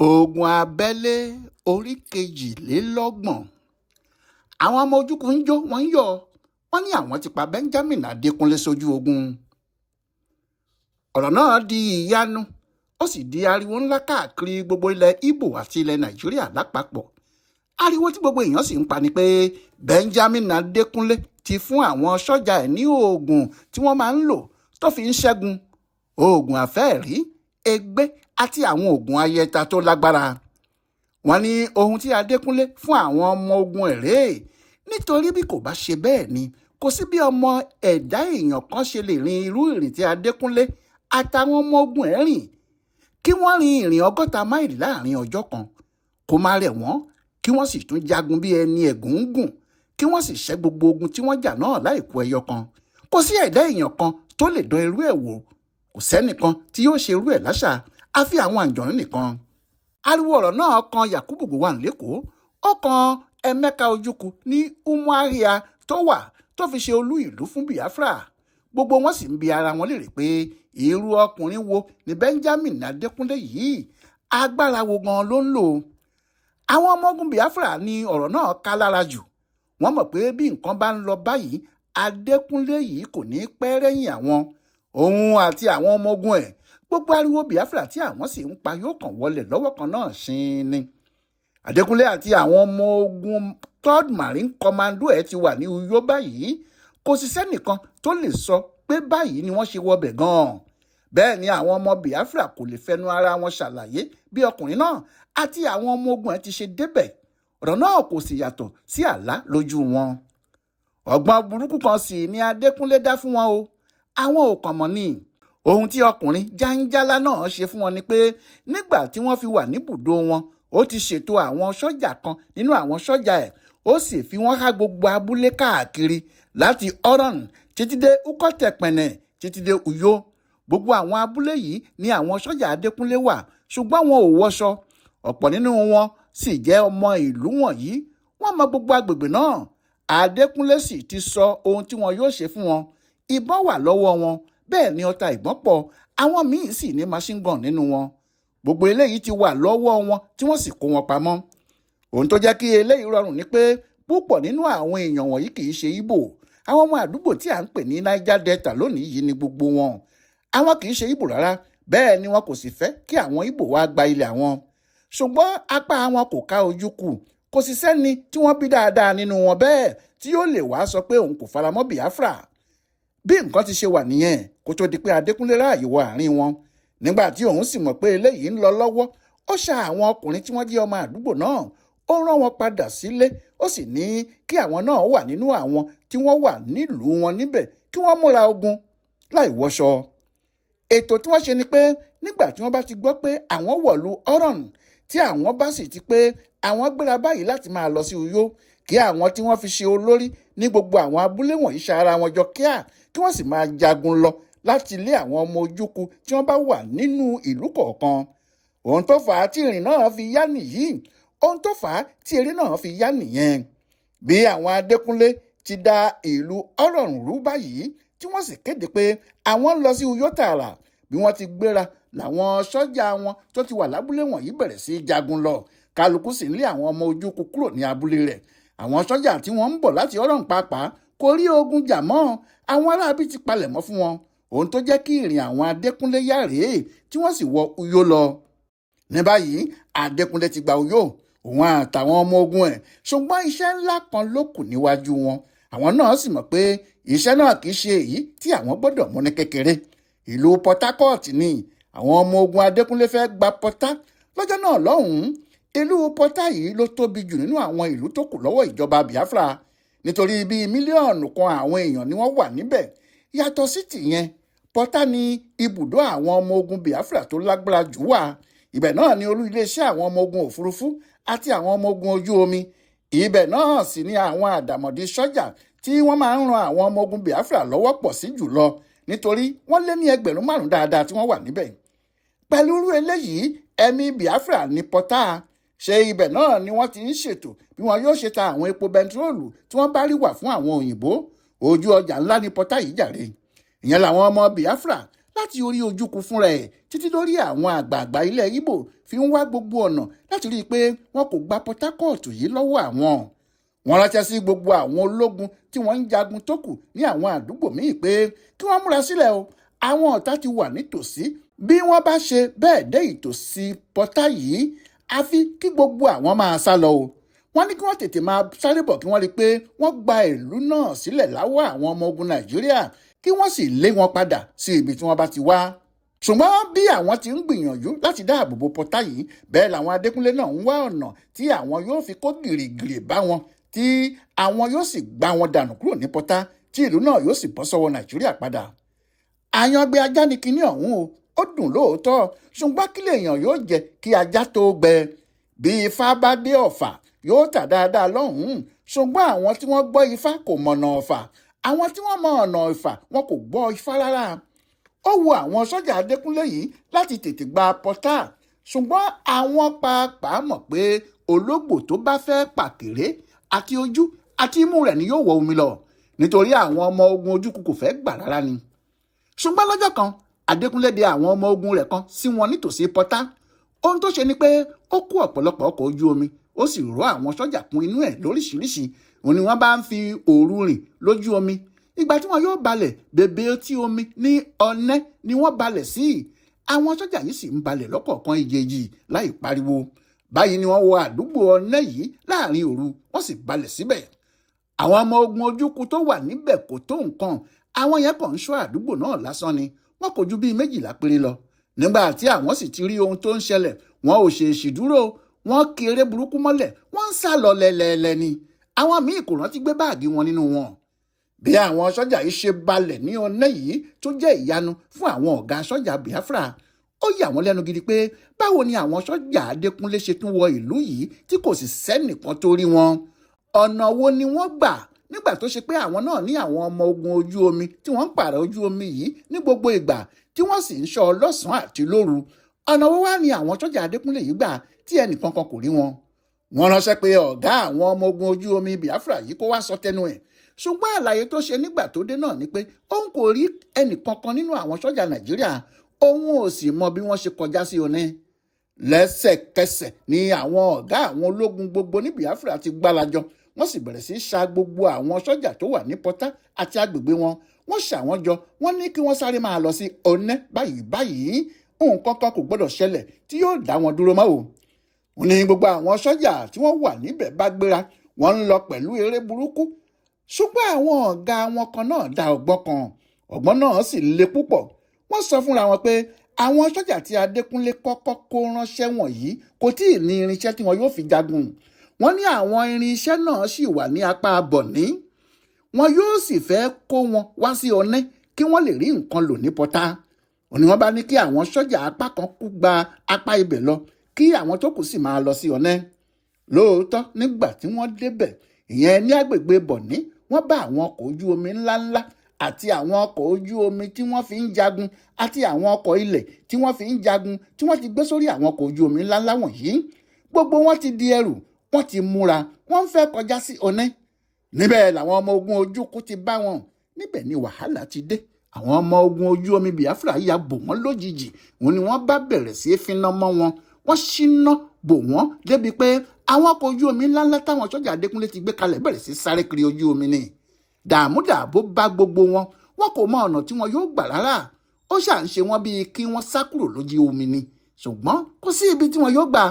ogun abẹ́lé orí kejìlélọ́gbọ̀n. àwọn ọmọ ojúkùn ń jó wọ́n ń yọ̀, wọ́n ní àwọn ti pa Benjamin Adékúnlé sójú ogun. ọ̀rọ̀ náà di ìyanu, ó sì di ariwo ńlá káàkiri gbogbo ilẹ̀ Ìgbò àti ilẹ̀ Nàìjíríà lápapọ̀. ariwo tí gbogbo èèyàn sì ń pa ni pé Benjamin Adékúnlé ti fún àwọn sọ́jà ẹ̀ ní oògùn tí wọ́n máa ń lò tó fi ń ṣẹ́gun, oògùn àfẹ́ẹ̀rí, ègbé àti àwọn oògùn ayẹta tó lágbára. wọ́n ní ohun tí Adékúnlé fún àwọn ọmọ ogun ẹ̀ rèé, nítorí bí kò bá ṣe bẹ́ẹ̀ ni kò sí bí ọmọ ẹ̀dá èèyàn kan ṣe lè rin irú ìrìn tí Adékúnlé àtàwọn ọmọ ogun ẹ̀ rìn, kí wọ́n rin ìrìn 60 máìlì láàrin ọjọ́ kan, kó má rẹ̀ wọ́n, kí wọ́n sì tún jagun bí ẹni ẹ̀gún ń gùn, kí wọ́n sì ṣẹ́ gbogbo ogun tí wọ́n jà náà láìkù ẹyọ kan. kò sí ẹ̀dá èèyàn kan tó lè dán irú ẹ̀ wò, kò sẹ́nìkan tí yóò ṣe irú ẹ̀ láṣà, àfi àwọn àǹjọ̀nú nìkan. ariwo ọ̀rọ̀ náà kan Yakubu Gowon lẹ́kọ̀ọ́, ó kan Emeka Ojukwu ní Umuahia tó fi ṣe olú ìlú fún Biafra. gbogbo wọn sì ń bi ara wọn léèrè pé irú ọkùnrin wo ni Benjamin Adékúnlé yìí, agbára wo gan ló ń lò. àwọn ọmọ ogun Biafra ní ọ̀rọ̀ náà ká lára jù. wọ́n mọ̀ pé bí nǹkan bá ń lọ báyìí, Adékúnlé yìí kò ní pẹ́ rẹ́yìn àwọn, òun àti àwọn ọmọ ogun ẹ̀. gbogbo ariwo Biafra tí àwọn sì ń pa yóò kàn wọlé lọ́wọ́ kan náà ṣin ni. Adékúnlé àti àwọn ọmọ ogun 3rd Marine Commando ẹ̀ ti wà ní Uyo báyìí. kò sí sẹ́nìkan tó lè sọ pé báyìí ni wọ́n ṣe wọbẹ̀ gan-an. bẹ́ẹ̀ ni àwọn ọmọ Biafra kò lè fẹnu ara wọn ṣàlàyé bí ọkùnrin náà àti àwọn ọmọ ogun ẹ̀ ti ṣe débẹ̀. ọ̀rọ̀ náà kò sì yàtọ̀ sí àlá lójú wọn. ọgbọ́n burúkú kan sì ni Adékúnlé dá fún wọn o. àwọn ò kàn mọ̀ ni. ohun tí ọkùnrin jáńjálá náà ṣe fún wọn ni pé nígbà tí wọ́n fi wà níbùdó wọn, ó ti ṣètò àwọn sọ́jà kan nínú àwọn sọ́jà ẹ̀, ó sì fi wọ́n há gbogbo abúlé káàkiri láti Oron títí dé Ukọ̀tẹ̀pẹ̀nẹ̀ títí dé Uyo. gbogbo àwọn abúlé yìí ni àwọn sọ́jà Adékúnlé wà, ṣùgbọ́n wọn ò wọṣọ. ọ̀pọ̀ nínú wọn sì jẹ́ ọmọ ìlú wọ̀nyí, wọ́n mọ gbogbo agbègbè náà. Adékúnlé sì ti sọ ohun tí wọn yóò ṣe fún wọn. ìbọn wà lọ́wọ́ wọn, bẹ́ẹ̀ ni ọta ìbọn pọ̀, àwọn míì sì ní machine gun nínú wọn. gbogbo eléyìí ti wà lọ́wọ́ wọn tí wọ́n sì kó wọn pamọ́. ohun tó jẹ́ kí eléyìí rọrùn ni pé púpọ̀ nínú àwọn èèyàn wọ̀nyí kì í ṣe Ìgbò. àwọn ọmọ àdúgbò tí à ń pè ní Niger Delta lónìí yìí ni gbogbo wọn. àwọn kì í ṣe Ìgbò rárá, bẹ́ẹ̀ ni wọn kò sì fẹ́ kí àwọn Ìgbò wá gba ilẹ̀ àwọn. ṣùgbọ́n apá wọn kò ká Ojukwu, kò sì sẹ́ni tí wọ́n bí dáadáa nínú wọn bẹ́ẹ̀ tí yóò lè wá sọ pé òun kò faramọ́ Biafra. bí nǹkan ti ṣe wà nìyẹn kó tó di pé Adékúnlé ráàyè wọ àárín wọn. nígbà tí òun sì mọ̀ pé eléyìí ń lọ lọ́wọ́, ó ṣa àwọn ọkùnrin tí wọ́n jẹ́ ọmọ àdúgbò náà, ó rán wọn padà sílé, ó sì ní kí àwọn náà wà nínú àwọn tí wọ́n wà nílùú wọn níbẹ̀ kí wọ́n múra ogun láì wọṣọ. ètò tí wọ́n ṣe ni pé nígbà tí wọ́n bá ti gbọ́ pé àwọn wọ̀lú Oron, tí àwọn bá sì ti pé àwọn gbéra báyìí láti máa lọ sí Uyo, kí àwọn tí wọ́n fi ṣe olórí ní gbogbo àwọn abúlé wọ̀nyí ṣara wọn jọ kíá, kí wọ́n sì máa jagun lọ láti lé àwọn ọmọ Ojukwu tí wọ́n bá wà nínú ìlú kọ̀ọ̀kan. ohun tó fà á tí ìrìn náà fi yá nìyí, ohun tó fà á tí eré náà fi yá nìyẹn. bí àwọn Adékúnlé ti da ìlú Oron rú báyìí tí wọ́n sì kéde pé àwọn ń lọ sí Uyo tààrà, bí wọ́n ti gbéra làwọn sọ́jà wọn tó ti wà lábúlé wọ̀nyí bẹ̀rẹ̀ sí í jagun lọ. kálukú sì ń lé àwọn ọmọ Ojukwu kúrò ní abúlé rẹ̀. àwọn sọ́jà tí wọ́n ń bọ̀ láti Oron pàápàá kò rí ogun jà mọ́, àwọn aráabí ti palẹ̀mọ́ fún wọn. ohun tó jẹ́ kí ìrìn àwọn Adékúnlé yá rèé tí wọ́n sì wọ Uyo lọ. ní báyìí Adékúnlé ti gba Uyo, òun àtàwọn ọmọ ogun ẹ̀, ṣùgbọ́n iṣẹ́ ńlá kan ló kù níwájú wọn. àwọn náà sì mọ̀ pé iṣẹ́ náà kì í ṣe èyí tí àwọn gbọ́dọ̀ mú ní kékeré. ìlú Port Harcourt ni àwọn ọmọ ogun Adékúnlé fẹ́ gba Port lọ́jọ́ náà lọ́hùn-ún. ìlú Port yìí ló tóbi jù nínú àwọn ìlú tó kù lọ́wọ́ ìjọba Biafra, nítorí bíi mílíọ̀nù kan àwọn èèyàn ni wọ́n wà níbẹ̀. yàtọ̀ sí tìyẹn, Port ní ibùdó àwọn ọmọ ogun Biafra tó lágbára jù wà. ibẹ̀ náà ni olú iléeṣẹ́ àwọn ọmọ ogun òfurufú àti àwọn ọmọ ogun ojú omi. ibẹ̀ náà sì ni àwọn àdàmọ̀dì sọ́jà tí wọ́n máa ń ran àwọn ọmọ ogun Biafra lọ́wọ́ pọ̀ sí jùlọ, nítorí wọ́n lé ní 5,000 dáadáa tí wọ́n wà níbẹ̀. pẹ̀lú irú eléyìí, ẹ̀mí Biafra ní Port. ṣe ibẹ̀ náà ni wọ́n ti ń ṣètò bí wọn yóò ṣe ta àwọn epo bẹntiróòlù tí wọ́n bá rí wà fún àwọn òyìnbó. ojú ọjà ńlá ní Port yìí jàre. ìyẹn làwọn ọmọ Biafra láti orí Ojukwu fúnra ẹ̀ títí lórí àwọn àgbààgbà ilẹ̀ Ìgbò fi ń wá gbogbo ọ̀nà láti rí i pé wọn kò gba Port Harcourt yìí lọ́wọ́ àwọn. Wọ́n ránṣẹ́ sí gbogbo àwọn ológun tí wọ́n ń jagun tó kù ní àwọn àdúgbò míì pé kí wọ́n múra sílẹ̀ o, àwọn ọ̀tá ti wà nítòsí. Bí wọ́n bá ṣe bẹ́ẹ̀ dé ìtòsí pọ́tà yìí, àfi kí gbogbo àwọn máa sá lọ o. Wọ́n ní kí wọ́n tètè máa sáré bọ̀ kí wọ́n rí i pé wọ́n gba ìlú náà sílẹ̀ láwọ́ àwọn ọmọ ogun Nàìjíríà kí wọ́n sì lé wọn padà sí ibi tí wọ́n bá ti wá. Ṣùgbọ́n bí àwọn ti ń gbìyànjú láti dáàbò bo pọ́tà yìí, bẹ́ẹ̀ làwọn Adékúnlé náà ń wá ọ̀nà tí àwọn yóò fi kó gìrìgìrì bá wọn, tí àwọn yóò sì gbá wọn dànù kúrò ní pọ́tà, tí ìlú náà yóò sì bọ́ sọ́wọ́ Nàìjíríà padà. Àyàngbé ajá ni kinní ọ̀hún o, ó dùn lóòótọ́, ṣùgbọ́n kí lèèyàn yóò jẹ kí ajá tó gbẹ? Bí Ifá bá dé Ọ̀fà yóò tà dáadáa lọ́hùn-ún, ṣùgbọ́n àwọn tí wọ́n gbọ́ Ifá kò mọ̀nà Ọ̀fà, àwọn tí wọ́n mọ ọ̀nà Ọ̀fà wọn kò gbọ́ Ifá rárá. Ó wu àwọn sọ́jà Adékúnlé yìí láti tètè gba pọ́tà, ṣùgbọ́n àwọn pàápàá mọ̀ pé ológbò tó bá fẹ́ pàkèrè àti ojú àti imú rẹ̀ ni yóò wọ omi lọ, nítorí àwọn ọmọ ogun Ojukwu kò fẹ́ gbà rárá ni. Ṣùgbọ́n lọ́jọ́ kan Adékúnlé dé àwọn ọmọ ogun rẹ̀ kan sí wọn nítòsí pọ́tà. Ohun tó ṣe ni pé ó kó ọ̀pọ̀lọpọ̀ ọkọ̀ ojú omi, ó sì rọ́ àwọn sọ́jà kún inú ẹ̀ lóríṣiríṣi. Òun ni wọ́n bá ń fi òru rìn lójú omi. Ìgbà tí wọn yóò balẹ̀ bèbè etí omi ní Ọ̀nẹ́ ni wọ́n balẹ̀ sí. Àwọn sọ́jà yìí sì ń balẹ̀ lọ́kọ̀ọ̀kan ìjejì láì pariwo. Báyìí ni wọ́n wọ àdúgbò Ọ̀nẹ́ yìí láàrin òru, wọ́n sì balẹ̀ síbẹ̀. Àwọn ọmọ ogun Ojukwu tó wà níbẹ̀ kò tó nǹkan, àwọn yẹn kàn ń ṣọ́ àdúgbò náà lásán ni. Wọ́n kò ju bíi 12 péré lọ. Nígbà tí àwọn sì ti rí ohun tó ń ṣẹlẹ̀, wọn ò ṣèèṣì dúró, wọ́n kì eré burúkú mọ́lẹ̀, wọ́n ń sá lọ lẹ́lẹ́lẹ́ ni. Àwọn míì kò rántí gbé báàgì wọn nínú wọn. Bí àwọn sọ́jà yìí ṣe balẹ̀ ní Ọ̀nẹ́ yìí tó jẹ́ ìyanu fún àwọn ọ̀gá sọ́jà Biafra. Ó yà wọ́n lẹ́nu gidi pé báwo ni àwọn sọ́jà Adékúnlé ṣe tún wọ ìlú yìí tí kò sì sẹ́nìkan tó rí wọn. Ọ̀nà wo ni wọ́n gbà nígbà tó ṣe pé àwọn náà ní àwọn ọmọ ogun ojú omi tí wọ́n ń pààrọ̀ ojú omi yìí ní gbogbo ìgbà tí wọ́n sì ń ṣọ́ lọ́sàn-án àti lóru? Ọ̀nà wo wá ni àwọn sọ́jà Adékúnlé yìí gbà tí ẹnìkankan kò rí wọn? Wọ́n ránṣẹ́ pé ọ̀gá àwọn ọmọ ogun ojú omi Biafra yìí kó wá sọ tẹnu ẹ̀. Ṣùgbọ́n àlàyé tó ṣe nígbà tó dé náà ni pé òun kò rí ẹnìkankan nínú àwọn sọ́jà Nàìjíríà, òun ò sì mọ bí wọ́n ṣe kọjá sí Ọ̀nẹ́. Lẹ́sẹ̀kẹsẹ̀ ni àwọn ọ̀gá àwọn ológun gbogbo ní Biafra ti gbálajọ. Wọ́n sì bẹ̀rẹ̀ sí í ṣa gbogbo àwọn sọ́jà tó wà ní pọ́tà àti agbègbè wọn. Wọ́n ṣà wọ́n jọ, wọ́n ní kí wọ́n sáré máa lọ sí Ọ̀nẹ́ báyìí. Nǹkan kan kò gbọ́dọ̀ ṣẹlẹ̀ tí yóò dá wọn dúró mọ́ o. Ó ní gbogbo àwọn sọ́jà tí wọ́n wà níbẹ̀ bá gbéra, wọ́n ń lọ pẹ̀lú eré burúkú. Ṣùgbọ́n àwọn ọ̀gá wọn kan náà dá ọgbọ́n kan, ọgbọ́n náà sì le púpọ̀. Wọ́n sọ fúnra wọn pé àwọn sọ́jà tí Adékúnlé kọ́kọ́ kó ránṣẹ́ wọ̀nyí kò tí ì ní irinṣẹ́ tí wọn yóò fi jagun. Wọ́n ní àwọn irinṣẹ́ náà sì wà ní apá Bọ̀ní. Wọn yóò sì fẹ́ kó wọn wá sí Ọ̀nẹ́ kí wọ́n lè rí nǹkan lò ní pọ́tà. Òní wọ́n bá ní kí àwọn sọ́jà apá kan kú gba apá ibẹ̀ lọ, kí àwọn tó kù sì máa lọ sí Ọ̀nẹ́. Lóòótọ́ nígbà tí wọ́n débẹ̀, ìyẹn ní agbègbè Bọ̀ní, wọ́n bá àwọn ọkọ̀ ojú omi ńláńlá àti àwọn ọkọ̀ ojú omi tí wọ́n fi ń jagun àti àwọn ọkọ̀ ilẹ̀ tí wọ́n fi ń jagun tí wọ́n ti gbé sórí àwọn ọkọ̀ ojú omi ńláńlá wọ̀nyí. Gbogbo wọn ti di ẹrù, wọ́n ti múra, wọ́n ń fẹ́ kọjá sí Ọ̀nẹ́. Níbẹ̀ làwọn ọmọ ogun Ojukwu ti bá wọn. Níbẹ̀ ni wàhálà ti dé. Àwọn ọmọ ogun ojú omi Biafra ya bò wọ́n lójijì. Òun ni wọ́n bá bẹ̀rẹ̀ sí í finá mọ́ wọn. Wọ́n ṣíná bò wọ́n débi pé àwọn ọkọ̀ ojú omi ńláńlá táwọn sọ́jà Adékúnlé ti gbé kalẹ̀ bẹ̀rẹ̀ sí sáré kiri ojú omi ni. Dààmúdàbò bá gbogbo wọn. Wọn kò mọ ọ̀nà tí wọn yóò gbà rárá. Ó ṣà ń ṣe wọ́n bíi kí wọ́n sá kúrò lójú omi ni. Ṣùgbọ́n kò sí ibi tí wọn yóò gbà.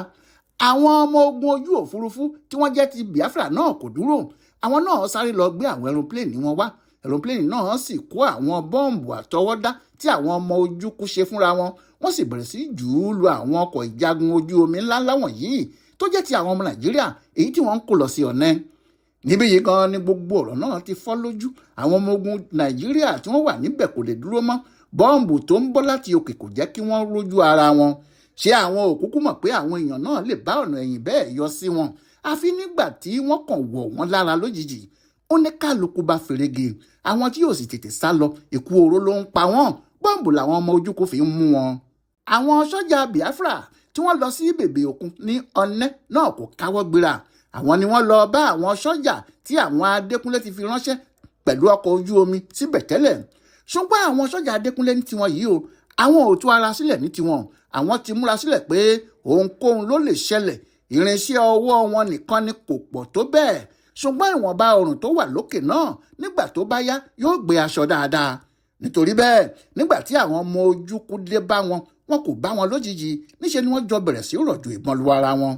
Àwọn ọmọ ogun ojú òfurufú tí wọ́n jẹ́ ti Biafra náà kò dúró. Àwọn náà sáré lọ gbé àwọn aeroplane wọn wá. Aeroplane náà sì kó àwọn bọ́ǹbù àtọwọ́dá tí àwọn ọmọ Ojukwu ṣe fúnra wọn. Wọ́n sì bẹ̀rẹ̀ sí jù ú lu àwọn ọkọ̀ ìjagun ojú omi ńláńlá wọ̀nyí tó jẹ́ ti àwọn ọmọ Nàìjíríà èyí tí wọ́n ń kó lọ sí Ọ̀nẹ́. Níbí yìí gan ni gbogbo ọ̀rọ̀ náà ti fọ́ lójú. Àwọn ọmọ ogun Nàìjíríà tí wọ́n wà níbẹ̀ kò lè dúró mọ́. Bọ́ǹbù tó ń bọ́ láti òkè kò jẹ́ kí wọ́n rójú ara wọn. Ṣé àwọn òkúkú mọ̀ pé àwọn èèyàn náà lè bá ọ̀nà ẹ̀yìn bẹ́ẹ̀ yọ sí wọn? Àfi nígbà tí wọ́n kàn wọ̀ wọ́n lára lójijì. Ó ní kálukú bá ferege. Àwọn tí yóò sì tètè sá lọ, ikú oró ló ń pa wọ́n. Bọ́ǹbù làwọn ọmọ Ojukwu fi ń mú wọn. Àwọn sọ́jà Biafra tí wọ́n lọ sí bèbè òkun ní Ọ̀nẹ́ náà kò káwọ́ gbéra. Àwọn ni wọ́n lọ bá àwọn sọ́jà tí àwọn Adékúnlé ti fi ránṣẹ́ pẹ̀lú ọkọ̀ ojú omi síbẹ̀ tẹ́lẹ̀. ṣùgbọ́n àwọn sọ́jà Adékúnlé ní tiwọn yìí o àwọn ò tú ara sílẹ̀ ní tiwọn, àwọn ti múra sílẹ̀ pé ohunkóhun ló lè ṣẹlẹ̀, irinṣẹ́ ọwọ́ wọn nìkan ni kò pọ̀ tó bẹ́ẹ̀, ṣùgbọ́n ìwọ̀nba ọrùn tó wà lókè náà nígbà tó bá yá yóò gbé aṣọ dáadáa. Nítorí bẹ́ẹ̀ nígbà tí àwọn ọmọ ojúkú dé bá wọn kò bá wọn lójijì, níṣe ni wọ́n jọ bẹ̀rẹ̀ sí rọ̀jò ìbọn lu ara wọn.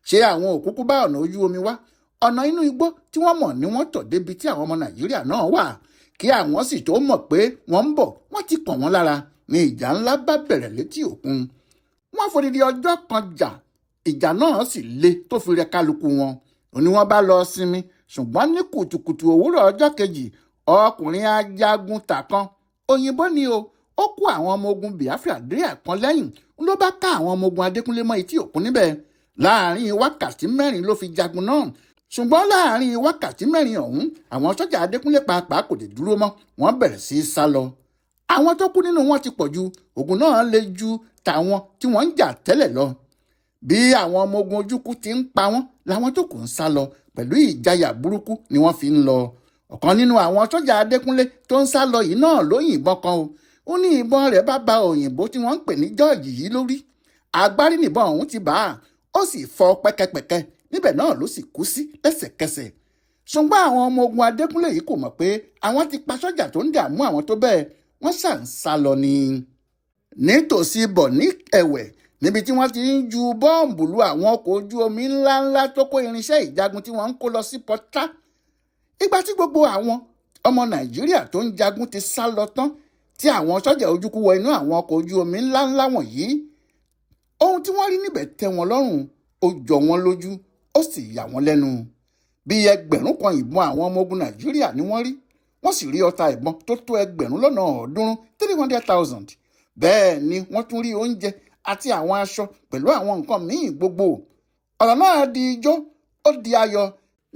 Ṣé àwọn òkúkú bá ọ̀nà ojú omi wá? Ọ̀nà inú igbó tí wọ́n mọ̀ ni wọ́n tọ̀ débi tí àwọn ọmọ Nàìjíríà náà wà. Kí àwọn sì tó mọ̀ pé wọ́n ń bọ̀, wọ́n ti kàn wọ́n lára ni ìjà ńlá bá bẹ̀rẹ̀ létí òkun. Wọ́n fòdìdí ọjọ́ kan jà, ìjà náà sì le tó fi rẹ kálukú wọn. Òní wọ́n bá lọ sinmi, ṣùgbọ́n ní kùtùkùtù òwúrọ̀ ọjọ́ kejì ọkùnrin ajagun ta kan, òyìnbó ni o, ó kó àwọn ọmọ ogun Biafra dé àpọ́n lẹ́yìn ló bá ká àwọn ọmọ ogun Adékúnlé mọ́ etí òkun níbẹ̀. Láàárín wákàtí 4 ló fi jagun náà, ṣùgbọ́n láàárín wákàtí 4 ọ̀hún àwọn sọ́jà Adékúnlé pàápàá kò lè dúró mọ́, wọ́n bẹ̀rẹ̀ sí í sá lọ. Àwọn tó kú nínú wọn ti pọ̀ ju, ogun náà le ju tàwọn tí wọ́n ń jà tẹ́lẹ̀ lọ. Bí àwọn ọmọ ogun ojúkú ti ń pa wọ́n làwọn tó kù ń sá lọ, pẹ̀lú ìjayà burúkú ni wọ́n fi ń lọ. Ọ̀kan nínú àwọn sọ́jà Adékúnlé tó ń sá lọ yìí náà ló yìnbọn kan o. Ó ní ìbọn rẹ̀ bá ba òyìnbó tí wọ́n ń pè ní George yìí lórí. Agbárí nìbọn ọ̀hún ti bá a, ó sì fọ́ pẹ́kẹ́pẹ́kẹ́, níbẹ̀ náà ló sì kú sí lẹ́sẹ̀kẹsẹ̀. Ṣùgbọ́n àwọn ọmọ ogun Adékúnlé yìí kò mọ̀ pé àwọn ti pa sọ́jà tó ń dààmú àwọn tó bẹ́ẹ̀, wọ́n ṣà ń sá lọ ni. Nítòsí Bọ̀ní ẹ̀wẹ̀, níbi tí wọ́n ti ń ju bọ́ǹbù lu àwọn ọkọ̀ ojú omi ńláńlá tó kó irinṣẹ́ ìjagun tí wọ́n ń kó lọ sí Pọ́tà. Ìgbà tí gbogbo àwọn ọmọ Nàìjíríà tó ń jagun ti sá lọ tán, tí àwọn sọ́jà ojúkú wọ inú àwọn ọkọ̀ ojú omi ńláńlá wọ̀nyí, ohun tí wọ́n rí níbẹ̀ tẹ́ wọn lọ́rùn, ó jọ wọ́n lójú, ó sì yà wọ́n lẹ́nu. Bí ẹgbẹ̀rún kan ìbọn àwọn ọmọ ogun Nàìjíríà ni wọ́n rí, wọ́n sì rí ọta ìbọn tó tó 300,000. Bẹ́ẹ̀ ni wọ́n tún rí oúnjẹ àti àwọn aṣọ pẹ̀lú àwọn nǹkan míì gbogbo. Ọ̀rọ̀ náà di ijó, ó di ayọ̀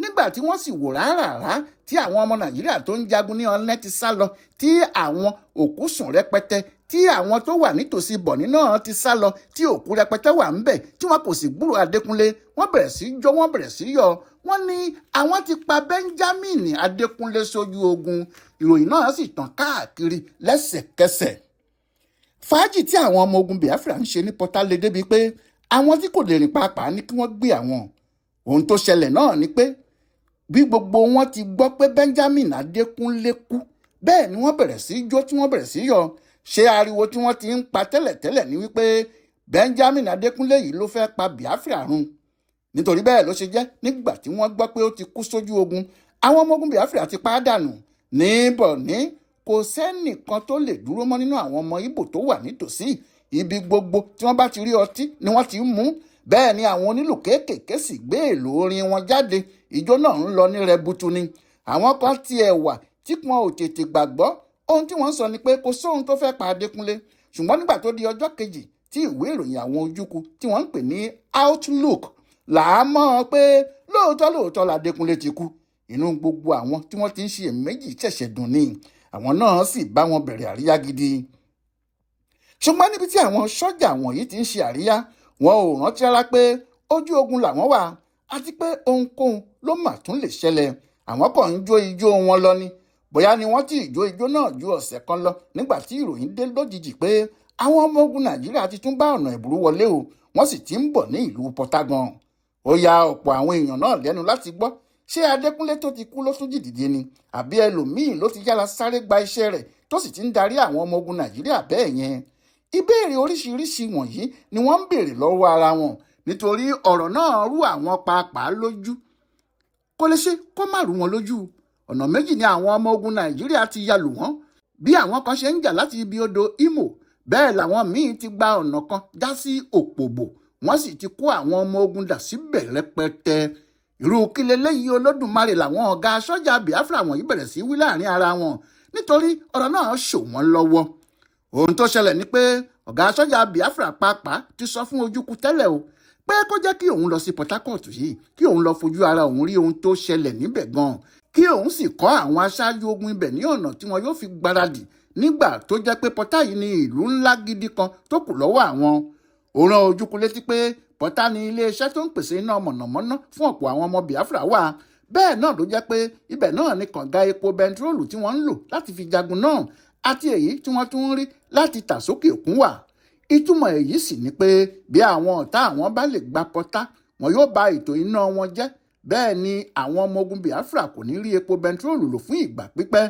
nígbà tí wọ́n sì wò rárá tí àwọn ọmọ Nàìjíríà tó ń jagun ní ọ̀nẹ́ ti sá lọ, tí àwọn òkú sùn rẹpẹtẹ, tí àwọn tó wà nítòsí Bọ̀ní náà ti sá lọ, tí òkú rẹpẹtẹ wà ń bẹ̀, tí wọn kò sì gbúrò Adékúnlé. Wọ́n bẹ̀rẹ̀ sí jó, wọ́n bẹ̀rẹ̀ sí yọ̀. Wọ́n ní àwọn ti pa Benjamin Adékúnlé sójú ogun. Ìròyìn náà sì tàn káàkiri lẹ́sẹ̀kẹsẹ̀. Fàájì tí àwọn ọmọ ogun Biafra ń ṣe ní Pọ́tà lè débi pé àwọn tí kò lè rìn pàápàá ní kí wọ́n gbé àwọn. Ohun tó ṣẹlẹ̀ náà ni pé bí gbogbo wọn ti gbọ́ pé Benjamin Adékúnlé kú, bẹ́ẹ̀ ni wọ́n bẹ̀rẹ̀ sí jó tí wọ́n bẹ̀rẹ̀ sí yọ̀. Ṣé ariwo tí wọ́n ti ń pa tẹ́lẹ̀tẹ́lẹ̀ ni wípé Benjamin Adékúnlé yìí ló fẹ́ pa Biafra run? Nítorí bẹ́ẹ̀ ló ṣe jẹ́ nígbà tí wọ́n gbọ́ pé ó ti kú sójú ogun, àwọn ọmọ ogun Biafra ti pa á dànù. Ní Bọ̀ní kò sẹ́nìkan tó lè dúró mọ́ nínú àwọn ọmọ Ìgbò tó wà nítòsí. Ibi gbogbo tí wọ́n bá ti rí ọtí ni wọ́n ti ń mú. Bẹ́ẹ̀ ni àwọn onílù kéékèèké sì gbé èlò orin wọn jáde. Ijó náà ń lọ ní rẹbutu ni. Àwọn kan tiẹ̀ wà tí wọn ò tètè gbàgbọ́. Ohun tí wọ́n sọ ni pé kò sóhun tó fẹ́ pa Adékúnlé. Ṣùgbọ́n nígbà tó di ọjọ́ kejì tí ìwé ìròyìn àwọn ojúkú tí wọ́n ń pè ní Outlook làámọ́ pé lóòótọ́ l'Adékúnlé ti kú, inú gbogbo àwọn tí wọ́n ti ń ṣe èméjì ṣẹ̀ṣẹ̀ dùn ni. Àwọn náà sì bá wọn bẹ̀rẹ̀ àríyá gidi. Ṣùgbọ́n níbi tí àwọn sọ́jà wọ̀nyí ti ń ṣe àríyá, wọn ò rántí rárá pé ojú ogun làwọn wà, àti pé ohunkóhun ló mà tún lè ṣẹlẹ̀. Àwọn kan ń jó ijó wọn lọ ni. Bóyá ni wọ́n ti jó ijó náà ju ọ̀sẹ̀ kan lọ nígbà tí ìròyìn dé lójijì pé àwọn ọmọ ogun Nàìjíríà ti tún bá ọ̀nà ìbúrú wọlé o, wọ́n sì ti ń bọ̀ ní ìlú Pọ́tà gan. Ó ya ọ̀pọ̀ àwọn èèyàn náà lẹ́nu láti gbọ́, ṣé Adékúnlé tó ti kú ló tún jìdìde ni, àbí ẹlòmíì ló ti yára sáré gba iṣẹ́ rẹ̀ tó sì ti ń darí àwọn ọmọ ogun Nàìjíríà bẹ́ẹ̀ yẹn? Ìbéèrè oríṣiríṣi wọ̀nyí ni wọ́n ń béèrè lọ́wọ́ ara wọn, nítorí ọ̀rọ̀ náà rú àwọn pàápàá lójú. Kò lè ṣe kó má rú wọn lójú. Ọ̀nà méjì ni àwọn ọmọ ogun Nàìjíríà ti ya lù wọ́n. Bí àwọn kan ṣe ń jà láti ibi odò Imo, bẹ́ẹ̀ làwọn míì ti gba ọ̀nà kan já sí Òpòbò, wọ́n sì ti kó àwọn ọmọ ogun dà síbẹ̀ rẹpẹtẹ. Irú kí leléyìí Olódùmarè làwọn ọ̀gá sọ́jà Biafra wọ̀nyí bẹ̀rẹ̀ sí wí láàrin ara wọn, nítorí ọ̀rọ̀ náà ṣò wọ́n lọ́wọ́. Ohun tó ṣẹlẹ̀ ni pé ọ̀gá sọ́jà Biafra pàápàá ti sọ fún Ojukwu tẹ́lẹ̀ o pé kó jẹ́ kí òun lọ sí Port Harcourt yìí, kí òun lọ fojú ara òun rí ohun tó ṣẹlẹ̀ níbẹ̀ gan-an, kí òun sì kọ́ àwọn aṣáájú ogun ibẹ̀ ní ọ̀nà tí wọn yóò fi gbáradì nígbà tó jẹ́ pé Pọ́tà yìí ni ìlú ńlá gidi kan tó kù lọ́wọ́ àwọn. Ó rán Ojukwu létí pé Pọ́tà ni iléeṣẹ́ tó ń pèsè iná mọ̀nàmọ́ná fún ọ̀pọ̀ àwọn ọmọ Biafra wà. Bẹ́ẹ̀ náà ló jẹ́ pé ibẹ̀ náà ni kànga epo bẹntiróòlù tí wọ́n ń lò láti fi jagun náà. àti èyí tí wọ́n tún ń rí láti tà sókè òkun wà. ìtumọ̀ èyí sì ni pé bí àwọn ọ̀tá àwọn bá lè gba pọ́tà wọn yóò ba ètò iná wọn jẹ́, bẹ́ẹ̀ ni àwọn ọmọ ogun Biafra kò ní rí epo bẹntiróòlù lò fún ìgbà pípẹ́.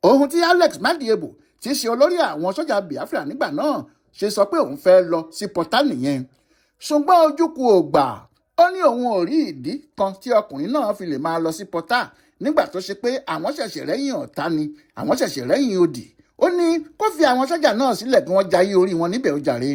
ohun tí Alex Madiebo tí í ṣe olórí àwọn sójà Biafra nígbà náà ṣe sọ pé òun fẹ́ lọ sí pọ́tà nìyẹn. ṣùgbọ́n Ojukwu ò gbà. ó ní òun ò rí ìdí kan tí ọkùnrin náà fi lè máa lọ sí pọ́tà nígbà tó ṣe pé àwọn ṣẹ̀ṣẹ̀ rẹ́yìn ọ̀tá ni, àwọn ṣẹ̀ṣẹ̀ rẹ́yìn òdì. ó ní kó fi àwọn sójà náà sílẹ̀ kí wọ́n jayé orí wọn níbẹ̀ ó jàre.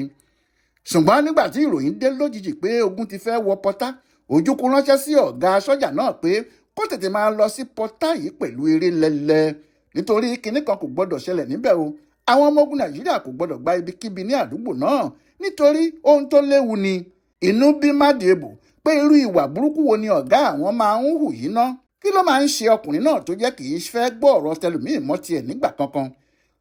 ṣùgbọ́n nígbà tí ìròyìn dé lójijì pé ogun ti fẹ́ wọ pọ́tà, Ojukwu ránṣẹ́ sí ọ̀gá sójà náà pé kó tètè máa lọ sí pọ́tà yìí pẹ̀lú eré lẹ́lẹ́, nítorí kinní kan kò gbọ́dọ̀ ṣẹlẹ̀ níbẹ̀ o. àwọn ọmọ ogun Nàìjíríà kò gbọ́dọ̀ gba ibikíbi ní àdúgbò náà nítorí ohun tó léwu ni. inú bí Madiebo pé irú ìwà burúkú wo ni ọ̀gá àwọn máa ń hù yìí ná. kí ló máa ń ṣe ọkùnrin náà tó jẹ́ kì í fẹ́ gbọ́ ọ̀rọ̀ tẹlòmíì mọ́ tiẹ̀ nígbà kankan.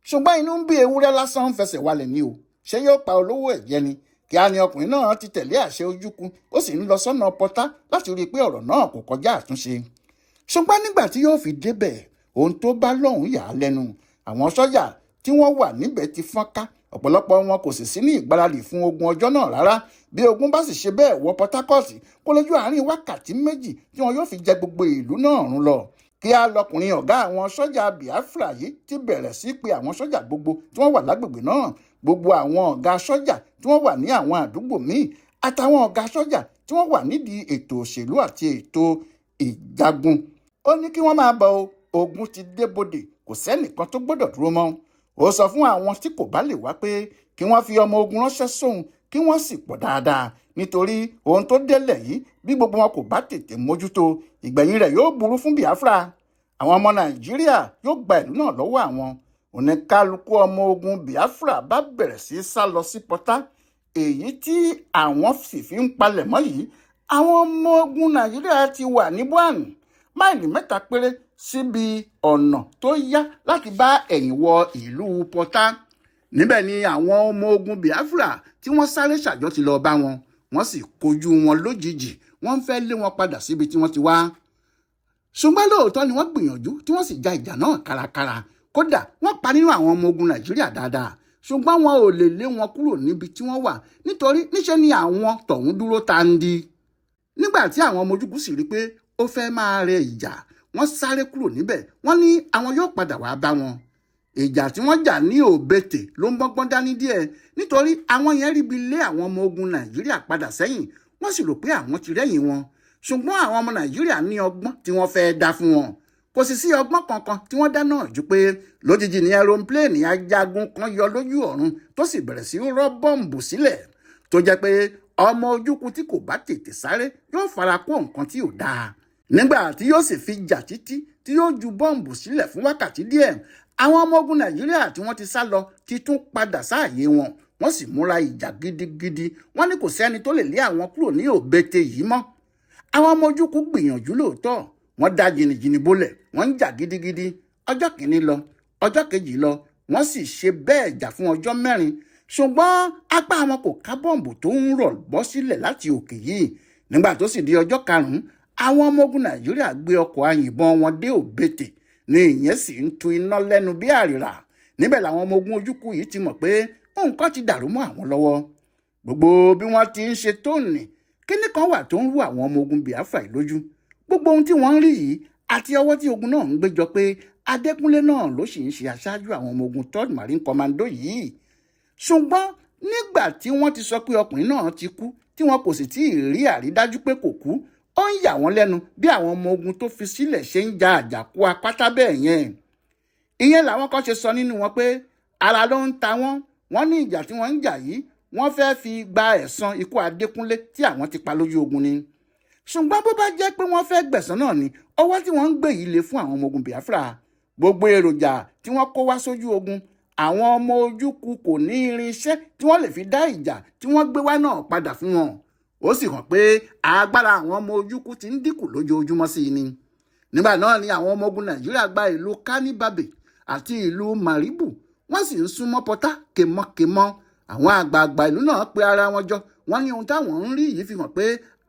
ṣùgbọ́n inú ń bí ewúrẹ́ lásán ń fẹsẹ̀ walẹ̀ ni o. ṣé yóò pa olówó ẹ̀ jẹ ni? kí á ní ọkùnrin náà ti tẹ̀lé àṣẹ Ojukwu, ó sì ń lọ sọ́nà pọ́tà láti rí i pé ọ̀rọ̀ náà kò kọjá àtúnṣe. ṣùgbọ́n nígbà tí yóò fi débẹ̀, ohun tó bá lọ́hùn yà á lẹ́nu. àwọn sójà tí wọ́n wà níbẹ̀ ti fọ́n ká, ọ̀pọ̀lọpọ̀ wọn kò sì sí ní ìgbáradì fún ogun ọjọ́ náà rárá. bí ogun bá sì ṣe bẹ́ẹ̀ wọ Port Harcourt, kó lójú àárín wákàtí méjì tí wọn yóò fi jẹ gbogbo ìlú náà run lọ. kí á lọkùnrin ọ̀gá àwọn sójà Biafra yìí ti bẹ̀rẹ̀ sí pé àwọn sójà gbogbo tí wọ́n wà lágbègbè náà, gbogbo àwọn ọ̀gá sójà tí wọ́n wà ní àwọn àdúgbò míì, àtàwọn ọ̀gá sójà tí wọ́n wà nídìí ètò òṣèlú àti ètò ìjagun. ó ní kí wọ́n máa bọ̀ ogun ti débodè, kò sẹ́nìkan tó gbọ́dọ̀ dúró mọ́. ó sọ fún àwọn tí kò bá lè wá pé kí wọ́n fi ọmọ ogun ránṣẹ́ sóhun, kí wọ́n sì pọ̀ dáadáa, nítorí ohun tó délẹ̀ yìí bí gbogbo wọn kò bá tètè mójútó, ìgbẹ̀yìn rẹ̀ yóò burú fún Biafra. àwọn ọmọ Nàìjíríà yóò gba ìlú náà lọ́wọ́ àwọn. oníkálukú ọmọ ogun Biafra bá bẹ̀rẹ̀ sí sá lọ sí pọ́tà, èyí tí àwọn sì fi ń palẹ̀ mọ́ yìí. àwọn ọmọ ogun Nàìjíríà ti wà ní Buhari, máìlì 3 péré síbi ọ̀nà tó yá láti bá ẹ̀yìn wọ ìlú pọ́tà. níbẹ̀ ni àwọn ọmọ ogun Biafra tí wọ́n sáré ṣàjọ ti lọ bá wọn, wọ́n sì kojú wọn lójijì, wọ́n fẹ́ lé wọn padà síbi tí wọ́n ti wá. ṣùgbọ́n lóòótọ́ ni wọ́n gbìyànjú tí wọ́n sì ja ìjà náà kárakára, kódà wọ́n pa nínú àwọn ọmọ ogun Nàìjíríà dáadáa. ṣùgbọ́n wọn ò lè lé wọn kúrò níbi tí wọ́n wà, nítorí níṣẹ́ ni àwọn tọ̀hún dúró tandi. nígbà tí àwọn ọmọ Ojukwu sì rí pé ó fẹ́ máa rẹ ìjà, wọ́n sáré kúrò níbẹ̀, wọ́n ní àwọn yóò padà wá bá wọn. ìjà tí wọ́n jà ní Òbètè ló ń bọ́gbọ́n dání díẹ̀, nítorí àwọn yẹn ríbi lé àwọn ọmọ ogun Nàìjíríà padà sẹ́yìn, wọ́n sì rò pé àwọn ti rẹ́yìn wọn. ṣùgbọ́n àwọn ọmọ Nàìjíríà ní ọgbọ́n tí wọ́n fẹ́ dá fún wọn. kò sì sí ọgbọ́n kankan tí wọ́n dá náà ju pé lójijì ní aeroplane ajagun kan yọ lójú ọ̀run tó sì bẹ̀rẹ̀ sí rọ́ bọ́ǹbù sílẹ̀, tó jẹ́ pé ọmọ Ojukwu tí kò bá tètè sáré yóò fara kó nǹkan tí ò dáa. nígbà tí yóò sì fi jà títí tí yóò ju bọ́ǹbù sílẹ̀ fún wákàtí díẹ̀, àwọn ọmọ ogun Nàìjíríà tí wọ́n ti sá lọ ti tún padà sáàyè wọn, wọ́n sì múra ìjà gidigidi. wọ́n ní kò sẹ́ni tó lè lé àwọn kúrò ní Òbètè yìí mọ́. àwọn ọmọ Ojukwu gbìyànjú lóòótọ́, wọ́n dá jìnnìjìnnì bólẹ̀, wọ́n ń jà gidigidi. ọjọ́ kìíní lọ, ọjọ́ kejì lọ, wọ́n sì ṣe bẹ́ẹ̀ jà fún ọjọ́ 4. ṣùgbọ́n apá wọn kò ká bọ́ǹbù tó ń rọ̀ bọ́ sílẹ̀ láti òkè yìí. nígbà tó sì di ọjọ́ 5, àwọn ọmọ ogun Nàìjíríà gbé ọkọ̀ àyìnbọn wọn dé Òbètè, ní ìyẹn sì ń tu iná lẹ́nu bí àrìrà. níbẹ̀ làwọn ọmọ ogun Ojukwu yìí ti mọ̀ pé nǹkan ti dàrú mọ́ àwọn lọ́wọ́. gbogbo bí wọ́n ti ń ṣe tóòní, kíní kan wà tó ń rú àwọn ọmọ ogun Biafra yìí lójú. gbogbo ohun tí wọ́n ń rí yìí àti ọwọ́ tí ogun náà ń gbé jọ pé Adékúnlé náà ló sì ń ṣe aṣáájú àwọn ọmọ ogun 3rd Marine Commando yìí. ṣùgbọ́n nígbà tí wọ́n ti sọ pé ọkùnrin náà ti kú, tí wọn kò sì tí ì rí àrídájú pé kò kú, ó ń yà wọ́n lẹ́nu bí àwọn ọmọ ogun tó fi sílẹ̀ ṣe ń ja àjàkú apátá bẹ́ẹ̀ yẹn. ìyẹn làwọn kan ṣe sọ nínú wọn pé ara ló ń ta wọ́n. wọ́n ní ìjà tí wọ́n ń jà yìí wọ́n fẹ́ fi gba ẹ̀san ikú Adékúnlé tí àwọn ti pa lójú ogun ni. ṣùgbọ́n bó bá jẹ́ pé wọ́n fẹ́ gbẹ̀san náà ni, ọwọ́ tí wọ́n ń gbé yìí le fún àwọn ọmọ ogun Biafra. gbogbo èròjà tí wọ́n kó wá sójú ogun, àwọn ọmọ Ojukwu kò ní irinṣẹ́ tí wọ́n lè fi dá ìjà tí wọ́n gbé wá náà padà fún wọn. ó sì hàn pé agbára àwọn ọmọ Ojukwu ti ń dínkù lójoojúmọ́ sí i ni. nígbà náà ni àwọn ọmọ ogun Nàìjíríà gba ìlú Kanibabe àti ìlú Maribu, wọ́n sì ń súnmọ́ pọ́tà kèmọ́kèmọ́. àwọn àgbààgbà ìlú náà pe ara wọn jọ, wọ́n ní ohun táwọn ń rí yìí fi hàn pé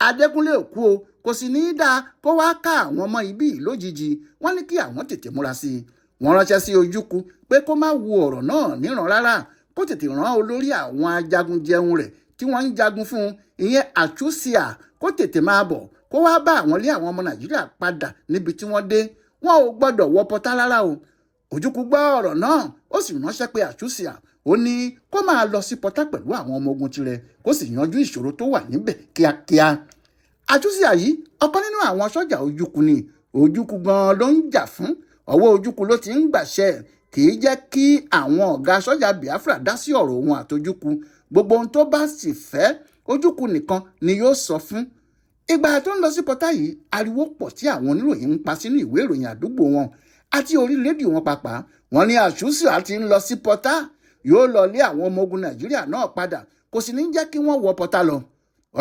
Adékúnlé ò kú o, kò sì ní í dáa kó wá ká àwọn ọmọ ibí lójijì. wọ́n ní kí àwọn tètè múra sí i. wọ́n ránṣẹ́ sí Ojukwu pé kó má wo ọ̀rọ̀ náà níran rárá, kó tètè rán olórí àwọn ajagun jẹun rẹ̀ tí wọ́n ń jagun fún ìyẹn Àchúsíà kó tètè máa bọ̀ kó wá bá àwọn lé àwọn ọmọ Nàìjíríà padà níbi tí wọ́n dé. Wọn ò gbọ́dọ̀ wọ Pọ́tà rárá o. Ojukwu gbọ́ ọ̀rọ̀ náà ó sì ránṣẹ́ pé Àchúsíà ó ní kó máa lọ sí Pọ́tà pẹ̀lú àwọn ọmọ ogun tirẹ̀ kó sì yanjú ìṣòro tó wà níbẹ̀ kíákíá. Àchúsíà yìí ọ̀kan nínú àwọn sọ́jà Ojukwu ni. Ojukwu gan ló ń jà fún. Ọwọ́ Ojukwu ló ti ń gbàṣẹ, kì í jẹ́ kí àwọn ọ̀gá sọ́jà Biafra dá sí ọ̀rọ̀ òun àtojúkwu. Gbogbo ohun tó bá sì fẹ́ Ojukwu nìkan ni yóò sọ fún. Ìgbà tó ń lọ sí Pọ́tà yìí, ariwo pọ̀ tí àwọn oníròyìn ń pa sínú ìwé ìròyìn àdúgbò wọn àti orí rédíò wọn pàápàá. Wọ́n ní Àchúsíà ti ń lọ sí Pọ́tà, yóò lọ lé àwọn ọmọ ogun Nàìjíríà náà padà, kò sì ní jẹ́ kí wọ́n wọ Pọ́tà lọ.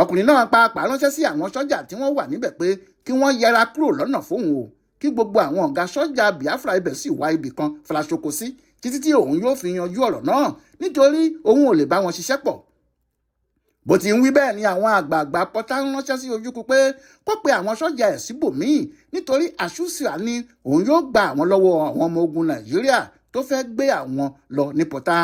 Ọkùnrin náà pàápàá ránṣẹ́ sí àwọn sọ́jà tí wọ́n wà níbẹ̀ pé kí wọ́n yẹra kúrò lọ́nà fóun o, kí gbogbo àwọn ọ̀gá sọ́jà Biafra ibẹ̀ sì wá ibì kan flaṣoko sí títí tí òun yóò fi yanjú ọ̀rọ̀ náà nítorí òun ò lè bá wọn ṣiṣẹ́ pọ̀. Bó ti ń wí bẹ́ẹ̀ ni àwọn àgbààgbà Pọ́tà ránṣẹ́ sí Ojukwu pé kó pe àwọn sọ́jà ẹ̀ síbòmíì nítorí Àchúsíà ní òun yóò gba àwọn lọ́wọ́ àwọn ọmọ ogun Nàìjíríà tó fẹ́ gbé àwọn lọ ní Pọ́tà.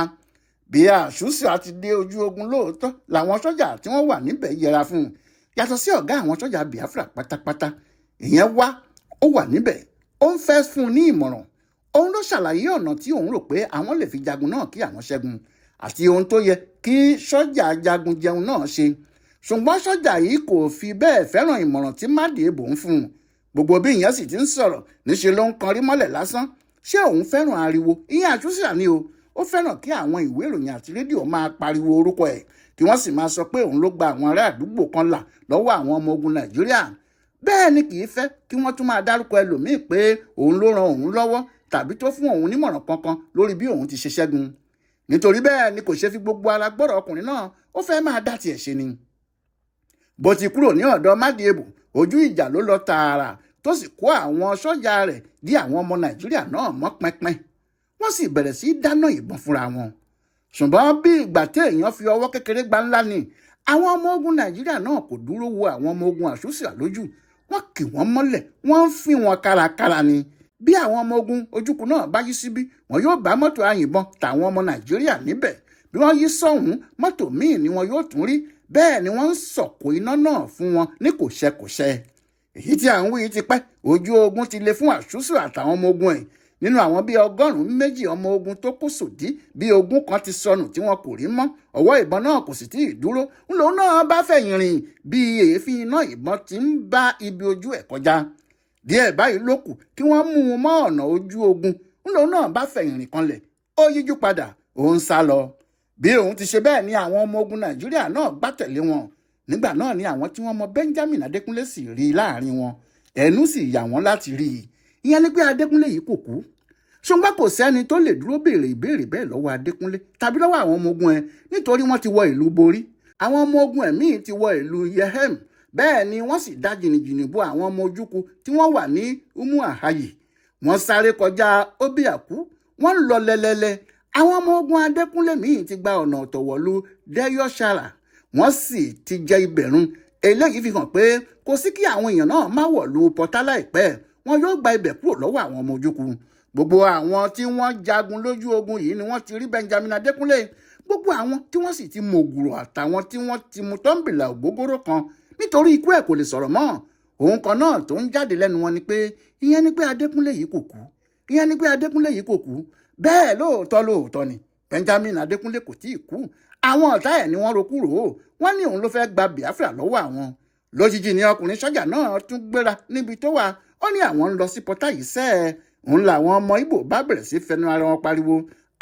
Bí Àchúsíà ti dé ojú ogun lóòótọ́ làwọn sọ́jà tí wọ́n wà níbẹ̀ yẹra fún un. Yàtọ̀ sí ọ̀gá àwọn sọ́jà Biafra pátápátá, ìyẹn wá ó wà níbẹ̀, ó ń fẹ́ fún un ní ìmọ̀ràn. Òun ló ṣàlàyé ọ̀nà tí òun rò pé àwọn lè fi jagun náà kí àwọn ṣẹ́gun àti ohun tó yẹ kí sọ́jà jagun jẹun náà ṣe. Ṣùgbọ́n sọ́jà yìí kò fi bẹ́ẹ̀ fẹ́ràn ìmọ̀ràn tí Mádìébò ń fún un. Gbogbo bí ìyẹn sì ti ń sọ̀rọ̀ níṣe ló ń kanrí mọ́lẹ̀ lásán. Ṣé òun fẹ́ràn ariwo? Ìyẹn Àchúsíà ni o. Ó fẹ́ràn kí àwọn ìwé ìròyìn àti rédíò máa pariwo orúkọ ẹ̀ kí wọ́n sì máa sọ pé òun ló gba àwọn ará àdúgbò kan là lọ́wọ́ àwọn ọmọ ogun Nàìjíríà. Bẹ́ẹ̀ ni kì í fẹ́ kí wọ́n tún máa dárúkọ ẹlòmíì pé òun ló ran òun lọ́wọ́ tàbí tó fún òun nímọ̀ràn kankan lórí bí òun ti ṣe ṣẹ́gun. Nítorí bẹ́ẹ̀ ni kò ṣe fi gbogbo ara gbọ́rọ̀ ọkùnrin náà, ó fẹ́ máa dá tiẹ̀ ṣe ni. Bó ti kúrò ní ọ̀dọ̀ Mádìébò, ojú ìjà ló lọ tààrà tó sì kó àwọn sọ́jà rẹ̀ dí àwọn ọmọ Nàìjíríà náà mọ́ pẹ́pẹ́. Wọ́n sì bẹ̀rẹ̀ sí dáná ìbọn fúnra wọn. Ṣùgbọ́n bí ìgbà tí èèyàn fi ọwọ́ kékeré gbá ńlá ni, àwọn ọmọ ogun Nàìjíríà náà kò dúró wo àwọn ọmọ ogun Àchúsíà lójú. Wọ́n kì wọ́n mọ́lẹ̀, wọ́n ń fi wọn kárakára ni. Bí àwọn ọmọ ogun Ojukwu náà bá yí síbí, wọn yóò bá mọ́tò àyìnbọn tàwọn ọmọ Nàìjíríà níbẹ̀. Bí wọ́n yí sọ́hùn, mọ́tò míì ni wọn yóò tún rí. Bẹ́ẹ̀ ni wọ́n ń sọ̀kò iná náà fún wọn ní kòṣẹ́kòṣẹ́. Èyí tí à ń wí ti pẹ́, ojú ogun ti le fún Àchúsíà àtàwọn ọmọ ogun ẹ̀. Nínú àwọn bíi 120 ọmọ ogun tó kó sòdí, bí 20 kan ti sọnù tí wọn kò rí mọ́. Ọwọ́ ìbọn náà kò sì tí ì dúró. Ńlòun náà bá fẹ̀yìn rìn bí èéfín iná ìbọn ti ń bá ibi ojú ẹ̀ kọjá. Díẹ̀ báyìí ló kù kí wọ́n mú un mọ́ ọ̀nà ojú ogun. Ńlòun náà bá fẹ̀yìn rìn kanlẹ̀, ó yíjú padà, ó ń sá lọ. Bí òun ti ṣe bẹ́ẹ̀ ni àwọn ọmọ ogun Nàìjíríà náà gbá tẹ̀lé wọn. Nígbà náà ni àwọn tí wọ́n mọ Benjamin Adékúnlé sì rí láàrin wọn. Ẹnu sì yà wọ́n láti rí i. Ìyẹn ni pé Adékúnlé yìí kò kú. Ṣùgbọ́n kò sẹ́ni tó lè dúró béèrè ìbéèrè bẹ́ẹ̀ lọ́wọ́ Adékúnlé tàbí lọ́wọ́ àwọn ọmọ ogun ẹ̀ nítorí wọ́n ti wọ ìlú Borí. Àwọn ọmọ ogun ẹ̀ míì ti wọ ìlú Yehem. Bẹ́ẹ̀ ni wọ́n sì dá jìnnìjìnnì bo àwọn ọmọ Ojukwu tí wọ́n wà ní Umuahayi. Wọ́n sáré kọjá Obiaku, wọ́n lọ lẹ́lẹ́lẹ́. Àwọn ọmọ ogun Adékúnlé míì ti gba ọ̀nà ọ̀tọ̀wọ̀lú Dẹ́yọ́ṣàrà, wọ́n sì ti jẹ ibẹ̀rún. Eléyìí fi hàn pé kò sí kí àwọn èèyàn náà má wọ̀lú Pọ́tà láìpẹ́. Wọn yóò gba ibẹ̀ kúrò lọ́wọ́ àwọn ọmọ Ojukwu. Gbogbo àwọn tí wọ́n jagun lójú ogun yìí ni wọ́n ti rí Benjamin Adékúnlé. Gbogbo àwọn tí wọ́n sì ti mògùrò àtàwọn tí wọ́n ti mu tọ́ḿbìlà ògógóró kan nítorí ikú ẹ̀ kò lè sọ̀rọ̀ mọ́. Òun kan náà tó ń jáde lẹ́nu wọn ni pé ìyẹn ni pé Adékúnlé yìí kò kú. Ìyẹn ni pé Adékúnlé yìí kò kú. Bẹ́ẹ̀ lóòótọ́ ni Benjamin Adékúnlé kò tíì kú. Àwọn ọ̀tá ẹ̀ ni wọ́n ro kúrò. Wọ́n ní òun ló fẹ́ gba Biafra lọ́wọ́ àwọn. Lójijì ni ọkùnrin sọ́jà náà tún gbéra níbi tó wà. Ó ní àwọn ń lọ sí Pọ́tà yìí sẹ́ẹ̀. Òun làwọn ọmọ Ìgbò bá bẹ̀rẹ̀ sí fẹnu ara wọn pariwo,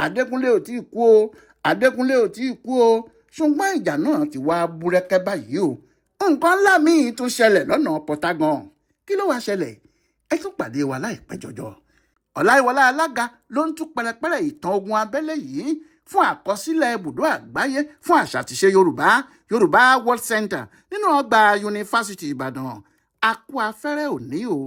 Adékúnlé ò tí ì kú o, Adékúnlé ò tí ì kú o. Ṣùgbọ́n ìjà náà ti wá búrẹ́kẹ́ báyìí o. Nǹkan ńlá míì tún ṣẹlẹ̀ lọ́nà Pọ́tà gan. Kí ló wá ṣẹlẹ̀? Ẹ tún pàdé wa láìpẹ́ jọjọ. Ọláyíwọlá Alága ló ń tún pẹ̀rẹ̀pẹ̀rẹ̀ ìtàn ogun abẹ́lé yìí fún àkọsílẹ̀ ibùdó àgbáyé fún àṣà àtìṣe Yorùbá World Center nínú ọgbà Yunifásítì Ìbàdàn. A kú afẹ́rẹ́ òní o.